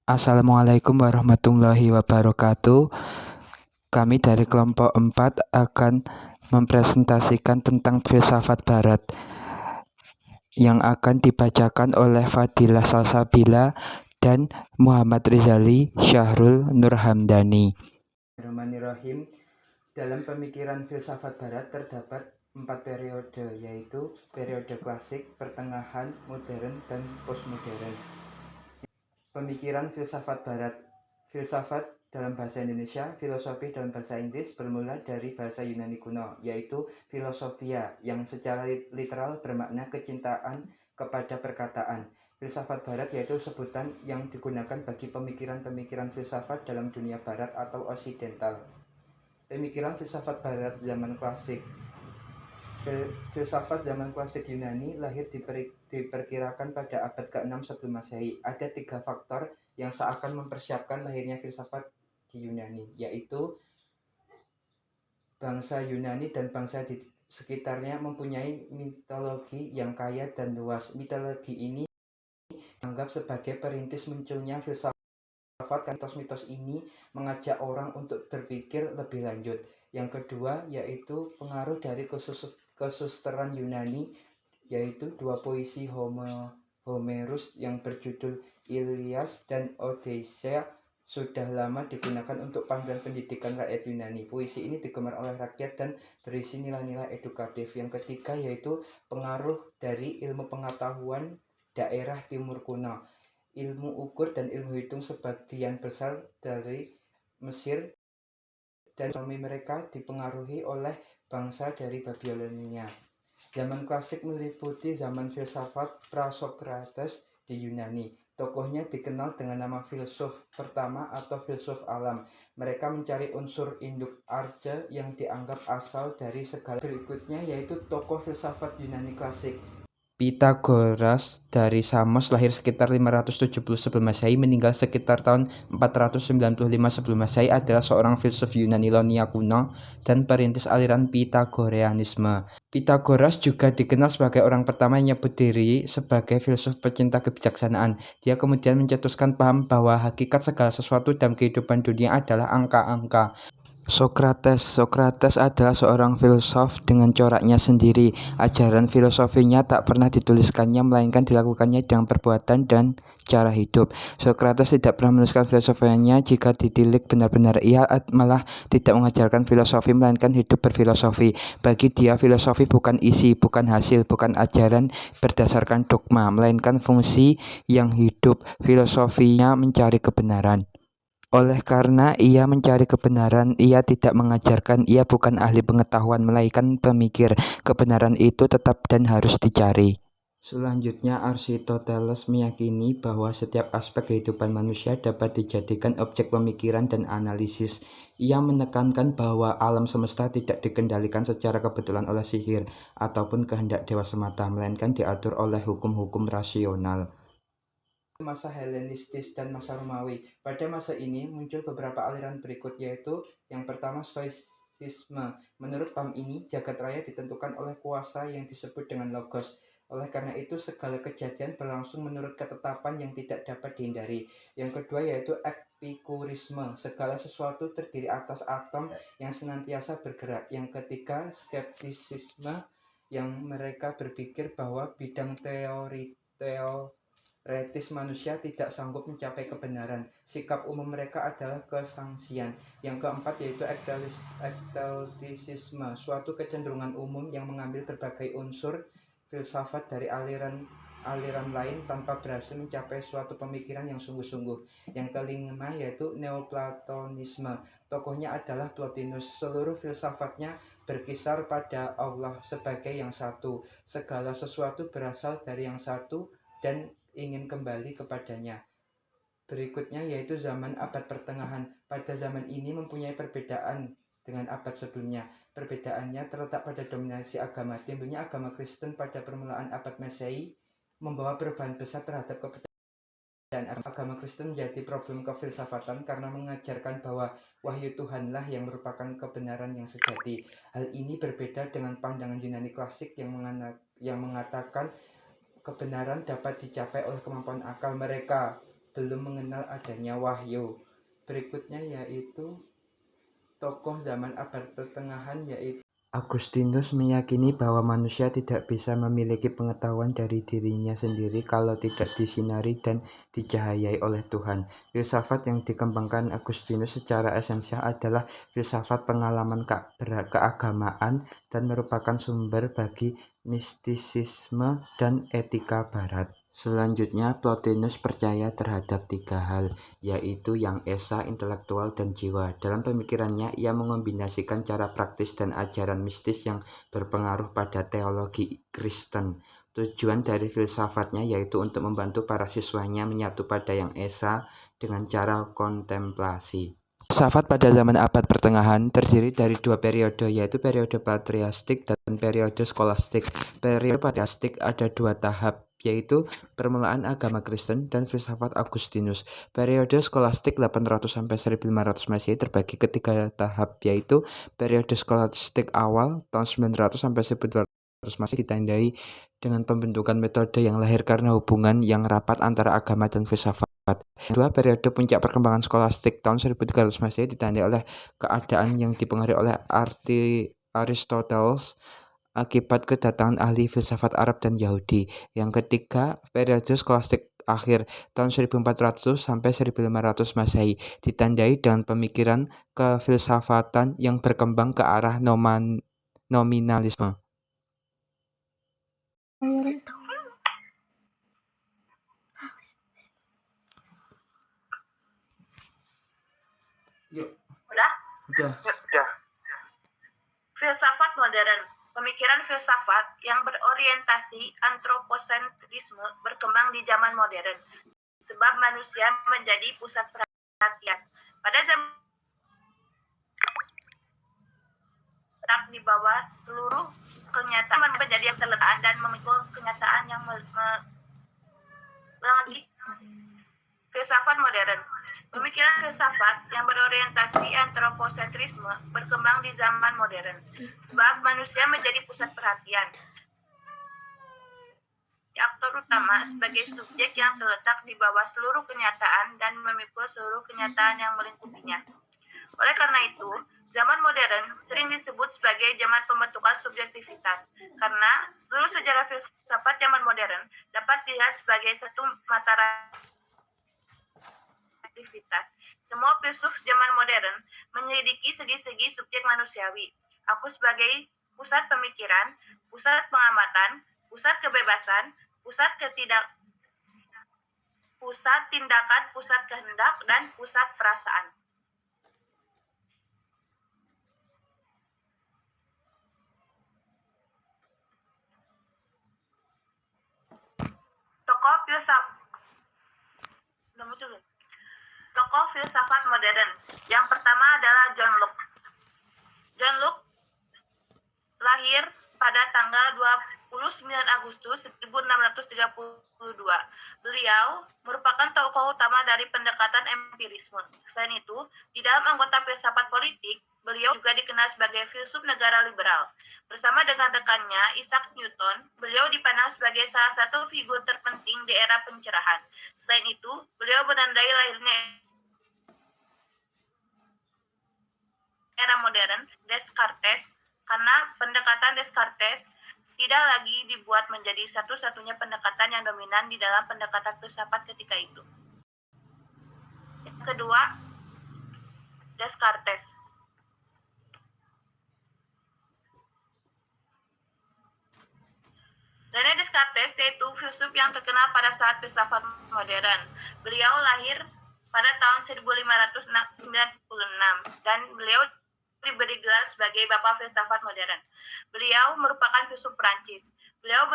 Assalamualaikum warahmatullahi wabarakatuh. Kami dari kelompok 4 akan mempresentasikan tentang filsafat barat yang akan dibacakan oleh Fadilah Salsabila dan Muhammad Rizali Syahrul Nurhamdani. Bismillahirrahmanirrahim. Dalam pemikiran filsafat barat terdapat 4 periode, yaitu periode klasik, pertengahan, modern, dan postmodern. Pemikiran filsafat barat. Filsafat dalam bahasa Indonesia, filosofi dalam bahasa Inggris bermula dari bahasa Yunani kuno, yaitu filosofia, yang secara literal bermakna kecintaan kepada perkataan. Filsafat barat yaitu sebutan yang digunakan bagi pemikiran-pemikiran filsafat dalam dunia barat atau osidental. Pemikiran filsafat barat zaman klasik. Filsafat zaman klasik Yunani lahir diperkirakan pada abad ke-6 sebelum Masehi. Ada 3 faktor yang seakan mempersiapkan lahirnya filsafat di Yunani, yaitu bangsa Yunani dan bangsa di sekitarnya mempunyai mitologi yang kaya dan luas. Mitologi ini dianggap sebagai perintis munculnya filsafat. Mitos-mitos ini mengajak orang untuk berpikir lebih lanjut. Yang kedua yaitu pengaruh dari kesusteran Yunani, yaitu 2 puisi Homerus yang berjudul Ilias dan Odyssea sudah lama digunakan untuk panduan pendidikan rakyat Yunani. Puisi ini digemar oleh rakyat dan berisi nilai-nilai edukatif. Yang ketiga yaitu pengaruh dari ilmu pengetahuan daerah timur kuno. Ilmu ukur dan ilmu hitung sebagian besar dari Mesir dan ekonomi mereka dipengaruhi oleh bangsa dari Babilonia. Zaman klasik meliputi zaman filsafat Prasokrates di Yunani. Tokohnya dikenal dengan nama filsuf pertama atau filsuf alam. Mereka mencari unsur induk arca yang dianggap asal dari segala. Berikutnya yaitu tokoh filsafat Yunani klasik. Pythagoras dari Samos lahir sekitar 570 sebelum Masehi, meninggal sekitar tahun 495 sebelum Masehi, adalah seorang filsuf Yunani Ionia kuno dan perintis aliran Pythagoreanisme. Pythagoras juga dikenal sebagai orang pertama yang menyebut diri sebagai filsuf pecinta kebijaksanaan. Dia kemudian mencetuskan paham bahwa hakikat segala sesuatu dalam kehidupan dunia adalah angka-angka. Sokrates adalah seorang filsuf dengan coraknya sendiri. Ajaran filosofinya tak pernah dituliskannya, melainkan dilakukannya dengan perbuatan dan cara hidup. Sokrates tidak pernah menuliskan filosofinya jika ditilik benar-benar. Ia malah tidak mengajarkan filosofi, melainkan hidup berfilosofi. Bagi dia, filosofi bukan isi, bukan hasil, bukan ajaran berdasarkan dogma, melainkan fungsi yang hidup. Filosofinya mencari kebenaran. Oleh karena ia mencari kebenaran, ia tidak mengajarkan, ia bukan ahli pengetahuan, melainkan pemikir. Kebenaran itu tetap dan harus dicari. Selanjutnya, Aristoteles meyakini bahwa setiap aspek kehidupan manusia dapat dijadikan objek pemikiran dan analisis. Ia menekankan bahwa alam semesta tidak dikendalikan secara kebetulan oleh sihir ataupun kehendak dewa semata, melainkan diatur oleh hukum-hukum rasional. Masa Helenistis dan masa Romawi. Pada masa ini muncul beberapa aliran berikut, yaitu yang pertama Stoicisme. Menurut paham ini, jagat raya ditentukan oleh kuasa yang disebut dengan logos. Oleh karena itu, segala kejadian berlangsung menurut ketetapan yang tidak dapat dihindari. Yang kedua yaitu Epikurisme. Segala sesuatu terdiri atas atom yang senantiasa bergerak. Yang ketiga, Skeptisisme, yang mereka berpikir bahwa bidang teoritis manusia tidak sanggup mencapai kebenaran. Sikap umum mereka adalah kesangsian. Yang keempat yaitu ektaltisisme, suatu kecenderungan umum yang mengambil berbagai unsur filsafat dari aliran lain tanpa berhasil mencapai suatu pemikiran yang sungguh-sungguh. Yang kelima yaitu Neoplatonisme. Tokohnya adalah Plotinus. Seluruh filsafatnya berkisar pada Allah sebagai yang satu. Segala sesuatu berasal dari yang satu dan ingin kembali kepadanya. Berikutnya yaitu zaman abad pertengahan. Pada zaman ini mempunyai perbedaan dengan abad sebelumnya. Perbedaannya terletak pada dominasi agama. Timbulnya agama Kristen pada permulaan abad Masehi membawa perubahan besar terhadap kepercayaan. Agama Kristen menjadi problem kefilsafatan karena mengajarkan bahwa wahyu Tuhanlah yang merupakan kebenaran yang sejati. Hal ini berbeda dengan pandangan Yunani klasik yang mengatakan kebenaran dapat dicapai oleh kemampuan akal mereka. belum mengenal adanya wahyu. Berikutnya yaitu tokoh zaman abad pertengahan yaitu Agustinus meyakini bahwa manusia tidak bisa memiliki pengetahuan dari dirinya sendiri kalau tidak disinari dan dicahayai oleh Tuhan. Filsafat yang dikembangkan Agustinus secara esensial adalah filsafat pengalaman keagamaan dan merupakan sumber bagi mistisisme dan etika Barat. Selanjutnya, Plotinus percaya terhadap 3 hal, yaitu yang esa, intelektual, dan jiwa. Dalam pemikirannya, ia mengombinasikan cara praktis dan ajaran mistis yang berpengaruh pada teologi Kristen. Tujuan dari filsafatnya yaitu untuk membantu para siswanya menyatu pada yang esa dengan cara kontemplasi. Filsafat pada zaman abad pertengahan terdiri dari 2 periode, yaitu periode patristik dan periode skolastik. Periode patristik ada 2 tahap, yaitu permulaan agama Kristen dan filsafat Agustinus. Periode skolastik 800-1500 Masehi terbagi ke 3 tahap, yaitu periode skolastik awal tahun 900 sampai 1200 Masehi ditandai dengan pembentukan metode yang lahir karena hubungan yang rapat antara agama dan filsafat. Kedua, periode puncak perkembangan skolastik tahun 1300 Masehi ditandai oleh keadaan yang dipengaruhi oleh Aristoteles akibat kedatangan ahli filsafat Arab dan Yahudi. Yang ketiga, periode skolastik akhir tahun 1400 sampai 1500 Masehi ditandai dengan pemikiran kefilsafatan yang berkembang ke arah nominalisme. Yuk. Udah. Filsafat modern. Pemikiran filsafat yang berorientasi antroposentrisme berkembang di zaman modern, sebab manusia menjadi pusat perhatian. Pada zaman di bawah seluruh kenyataan menjadi yang terletak dan memikul kenyataan yang lagi. Filsafat modern. Pemikiran filsafat yang berorientasi antroposentrisme berkembang di zaman modern, sebab manusia menjadi pusat perhatian. Aktor utama sebagai subjek yang terletak di bawah seluruh kenyataan dan memikul seluruh kenyataan yang melingkupinya. Oleh karena itu, zaman modern sering disebut sebagai zaman pembentukan subjektivitas, karena seluruh sejarah filsafat zaman modern dapat dilihat sebagai satu mata aktivitas. Semua filsuf zaman modern menyelidiki segi-segi subjek manusiawi. Aku sebagai pusat pemikiran, pusat pengamatan, pusat kebebasan, pusat tindakan, pusat kehendak, dan pusat perasaan. Tokoh filsafat modern. Yang pertama adalah John Locke. John Locke lahir pada tanggal 29 Agustus 1632. Beliau merupakan tokoh utama dari pendekatan empirisme. Selain itu, di dalam anggota filsafat politik, beliau juga dikenal sebagai filsuf negara liberal. Bersama dengan rekannya, Isaac Newton, beliau dipandang sebagai salah satu figur terpenting di era pencerahan. Selain itu, beliau menandai lahirnya era modern, Descartes, karena pendekatan Descartes tidak lagi dibuat menjadi satu-satunya pendekatan yang dominan di dalam pendekatan filsafat ketika itu. Yang kedua, Descartes. René Descartes yaitu filsuf yang terkenal pada saat filsafat modern. Beliau lahir pada tahun 1596 dan beliau diberi gelar sebagai Bapak Filsafat Modern. Beliau merupakan filsuf Prancis. Beliau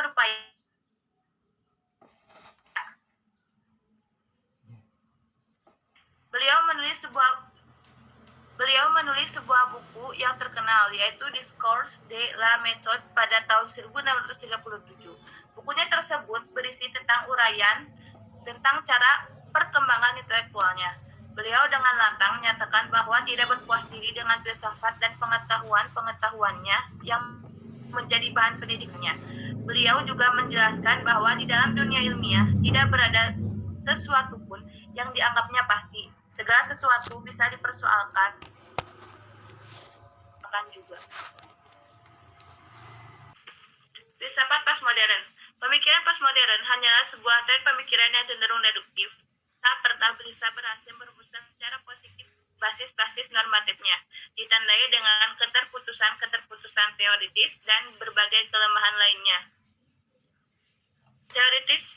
menulis sebuah buku yang terkenal, yaitu Discours de la Méthode pada tahun 1637. Bukunya tersebut berisi tentang uraian tentang cara perkembangan intelektualnya. Beliau dengan lantang menyatakan bahwa tidak berpuas diri dengan filsafat dan pengetahuannya yang menjadi bahan pendidikannya. Beliau juga menjelaskan bahwa di dalam dunia ilmiah tidak berada sesuatu pun yang dianggapnya pasti. Segala sesuatu bisa dipersoalkan juga. Filsafat postmodern. Pemikiran postmodern hanyalah sebuah tren pemikiran yang cenderung deduktif, tak pernah bisa berhasil merumuskan secara positif basis-basis normatifnya, ditandai dengan keterputusan-keterputusan teoritis dan berbagai kelemahan lainnya. Teoritis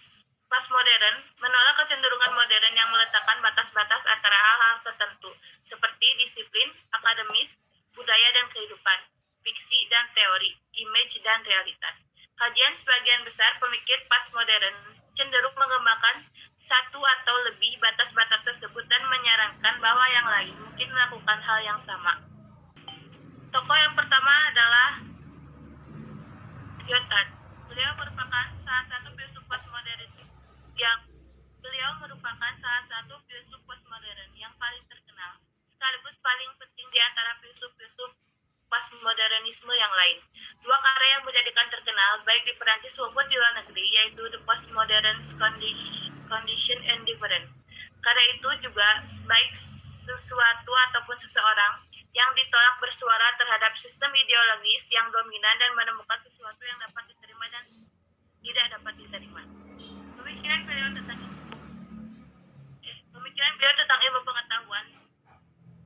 postmodern menolak kecenderungan modern yang meletakkan batas-batas antara hal-hal tertentu, seperti disiplin, akademis, budaya dan kehidupan, fiksi dan teori, image dan realitas. Kajian sebagian besar pemikir postmodern cenderung mengembangkan satu atau lebih batas-batas tersebut dan menyarankan bahwa yang lain mungkin melakukan hal yang sama. Tokoh yang pertama adalah Lyotard. Beliau merupakan salah satu filsuf postmodern yang paling terkenal, sekaligus paling penting di antara filsuf-filsuf postmodernisme yang lain. Dua karya yang menjadikan terkenal baik di Perancis maupun di luar negeri yaitu The Postmodern Condition and Difference. Karya itu juga baik sesuatu ataupun seseorang yang ditolak bersuara terhadap sistem ideologis yang dominan dan menemukan sesuatu yang dapat diterima dan tidak dapat diterima. Pemikiran beliau tentang ilmu pengetahuan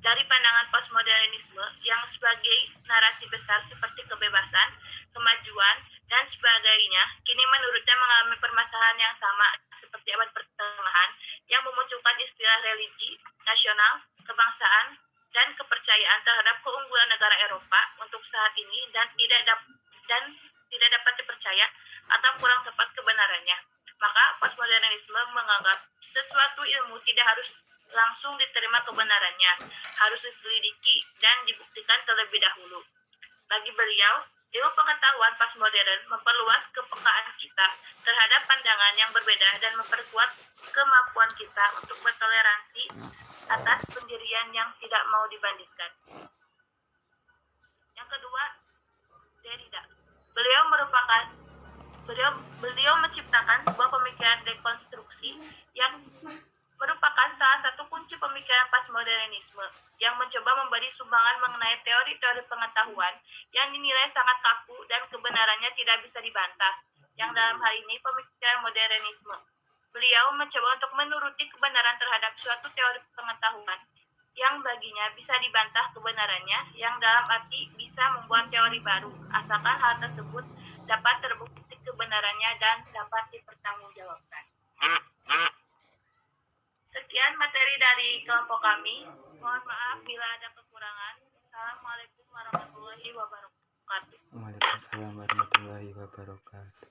dari pandangan postmodernisme yang sebagai narasi besar seperti kebebasan, kemajuan, dan sebagainya, kini menurutnya mengalami permasalahan yang sama seperti abad pertengahan yang memunculkan istilah religi, nasional, kebangsaan, dan kepercayaan terhadap keunggulan negara Eropa untuk saat ini dan tidak dapat dipercaya atau kurang tepat kebenarannya. Maka postmodernisme menganggap sesuatu ilmu tidak harus langsung diterima kebenarannya, harus diselidiki dan dibuktikan terlebih dahulu. Bagi beliau, ilmu pengetahuan postmodern memperluas kepekaan kita terhadap pandangan yang berbeda dan memperkuat kemampuan kita untuk bertoleransi atas pendirian yang tidak mau dibandingkan. Yang kedua, Derrida. Beliau menciptakan sebuah pemikiran dekonstruksi yang merupakan salah satu kunci pemikiran postmodernisme yang mencoba memberi sumbangan mengenai teori-teori pengetahuan yang dinilai sangat kaku dan kebenarannya tidak bisa dibantah, yang dalam hal ini pemikiran modernisme. Beliau mencoba untuk menuruti kebenaran terhadap suatu teori pengetahuan yang baginya bisa dibantah kebenarannya, yang dalam arti bisa membuat teori baru, asalkan hal tersebut dapat terbukti kebenarannya dan dapat dipertanggungjawabkan. Sekian materi dari kelompok kami. Mohon maaf bila ada kekurangan. Assalamualaikum warahmatullahi wabarakatuh. Waalaikumsalam warahmatullahi wabarakatuh.